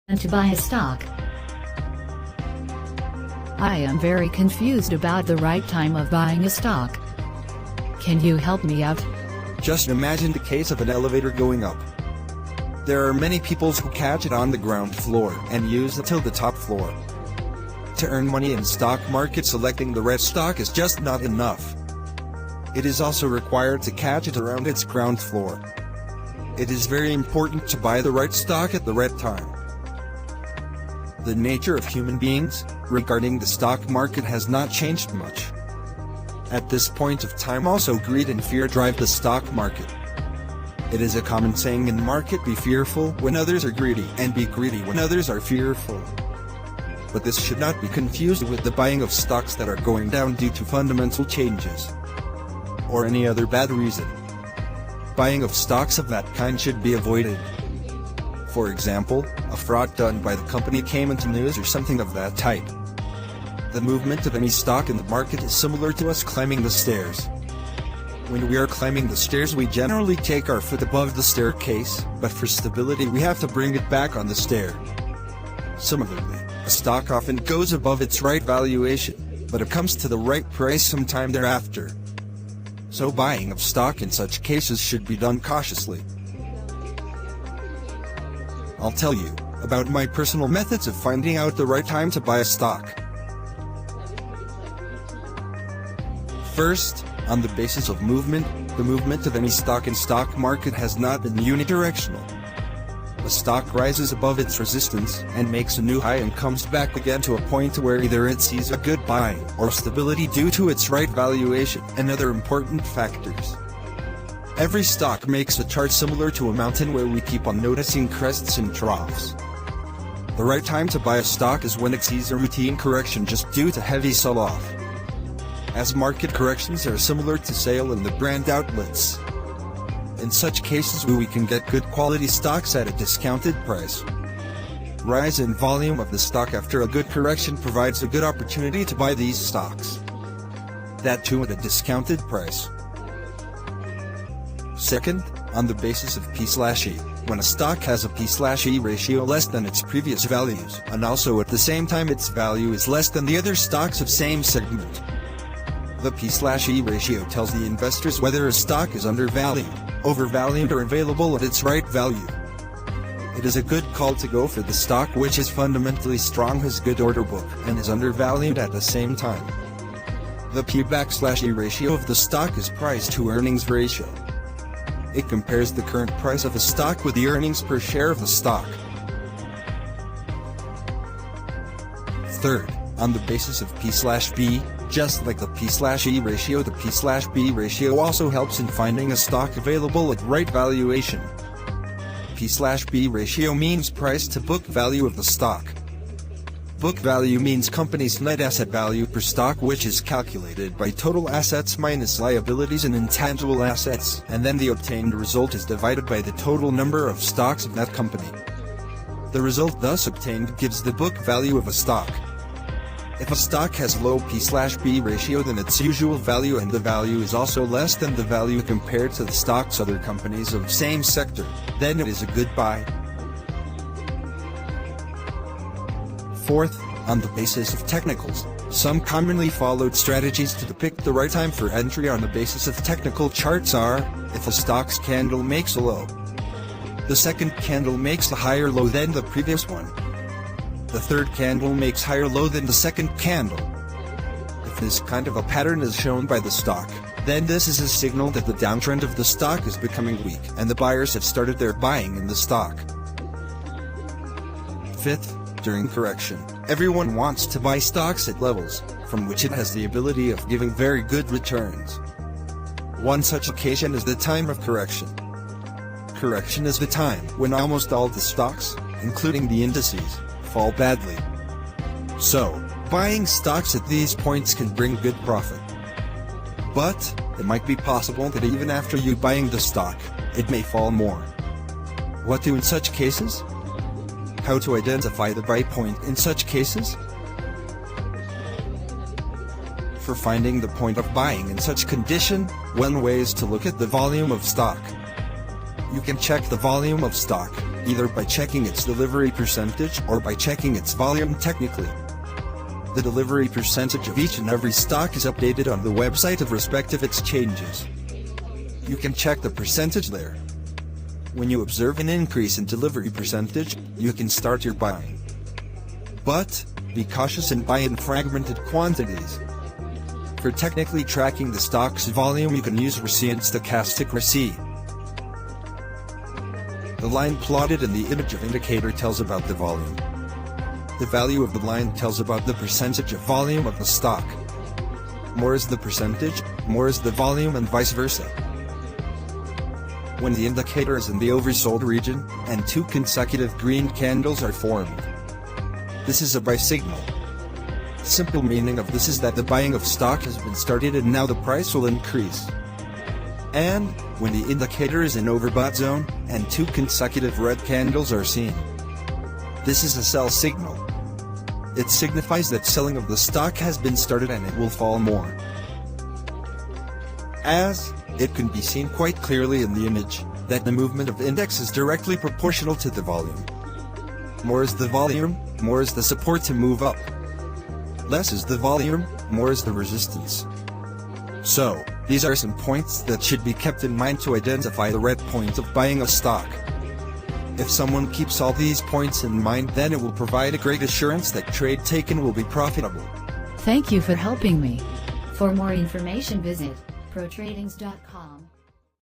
and to buy a stock. I am very confused about the right time of buying a stock. Can you help me out? Just imagine the case of an elevator going up. There are many people who catch it on the ground floor and use it till the top floor. To earn money in stock market, selecting the right stock is just not enough. It is also required to catch it around its ground floor. It is very important to buy the right stock at the right time. The nature of human beings regarding the stock market has not changed much. At this point of time also greed and fear drive the stock market. It is a common saying in market, be fearful when others are greedy and be greedy when others are fearful. But this should not be confused with the buying of stocks that are going down due to fundamental changes or any other bad reason. Buying of stocks of that kind should be avoided. For example, a fraud done by the company came into news or something of that type. The movement of any stock in the market is similar to us climbing the stairs. When we are climbing the stairs, we generally take our foot above the staircase, but for stability we have to bring it back on the stair. Similarly, a stock often goes above its right valuation, but it comes to the right price sometime thereafter. So buying of stock in such cases should be done cautiously. I'll tell you about my personal methods of finding out the right time to buy a stock. First, on the basis of movement, the movement of any stock in stock market has not been unidirectional. The stock rises above its resistance and makes a new high and comes back again to a point where either it sees a good buying or stability due to its right valuation and other important factors. Every stock makes a chart similar to a mountain where we keep on noticing crests and troughs. The right time to buy a stock is when it sees a routine correction just due to heavy sell-off. As market corrections are similar to sale in the brand outlets. In such cases we can get good quality stocks at a discounted price. Rise in volume of the stock after a good correction provides a good opportunity to buy these stocks. That too at a discounted price. Second, on the basis of P/E, when a stock has a P/E ratio less than its previous values, and also at the same time its value is less than the other stocks of same segment. The P/E ratio tells the investors whether a stock is undervalued, overvalued or available at its right value. It is a good call to go for the stock which is fundamentally strong, has good order book, and is undervalued at the same time. The P/E ratio of the stock is price to earnings ratio. It compares the current price of a stock with the earnings per share of the stock. Third, on the basis of P/B, just like the P/E ratio, the P/B ratio also helps in finding a stock available at right valuation. P/B ratio means price to book value of the stock. Book value means company's net asset value per stock, which is calculated by total assets minus liabilities and intangible assets, and then the obtained result is divided by the total number of stocks of that company. The result thus obtained gives the book value of a stock. If a stock has low P/B ratio than its usual value and the value is also less than the value compared to the stocks other companies of same sector, then it is a good buy. Fourth, on the basis of technicals, some commonly followed strategies to depict the right time for entry on the basis of technical charts are, if a stock's candle makes a low, the second candle makes a higher low than the previous one, the third candle makes higher low than the second candle. If this kind of a pattern is shown by the stock, then this is a signal that the downtrend of the stock is becoming weak and the buyers have started their buying in the stock. Fifth, during correction, everyone wants to buy stocks at levels from which it has the ability of giving very good returns. One such occasion is the time of correction. Correction is the time when almost all the stocks, including the indices, fall badly. So, buying stocks at these points can bring good profit. But, it might be possible that even after you buying the stock, it may fall more. What do in such cases? How to identify the buy point in such cases? For finding the point of buying in such condition, one way is to look at the volume of stock. You can check the volume of stock, either by checking its delivery percentage or by checking its volume technically. The delivery percentage of each and every stock is updated on the website of respective exchanges. You can check the percentage there. When you observe an increase in delivery percentage, you can start your buying. But be cautious and buy in fragmented quantities. For technically tracking the stock's volume, you can use RSI and stochastic RSI. The line plotted in the image of indicator tells about the volume. The value of the line tells about the percentage of volume of the stock. More is the percentage, more is the volume, and vice versa. When the indicator is in the oversold region, and 2 consecutive green candles are formed, this is a buy signal. Simple meaning of this is that the buying of stock has been started and now the price will increase. And when the indicator is in overbought zone, and 2 consecutive red candles are seen, this is a sell signal. It signifies that selling of the stock has been started and it will fall more. As it can be seen quite clearly in the image, that the movement of index is directly proportional to the volume. More is the volume, more is the support to move up. Less is the volume, more is the resistance. So, these are some points that should be kept in mind to identify the red point of buying a stock. If someone keeps all these points in mind, then it will provide a great assurance that trade taken will be profitable. Thank you for helping me. For more information visit protradings.com.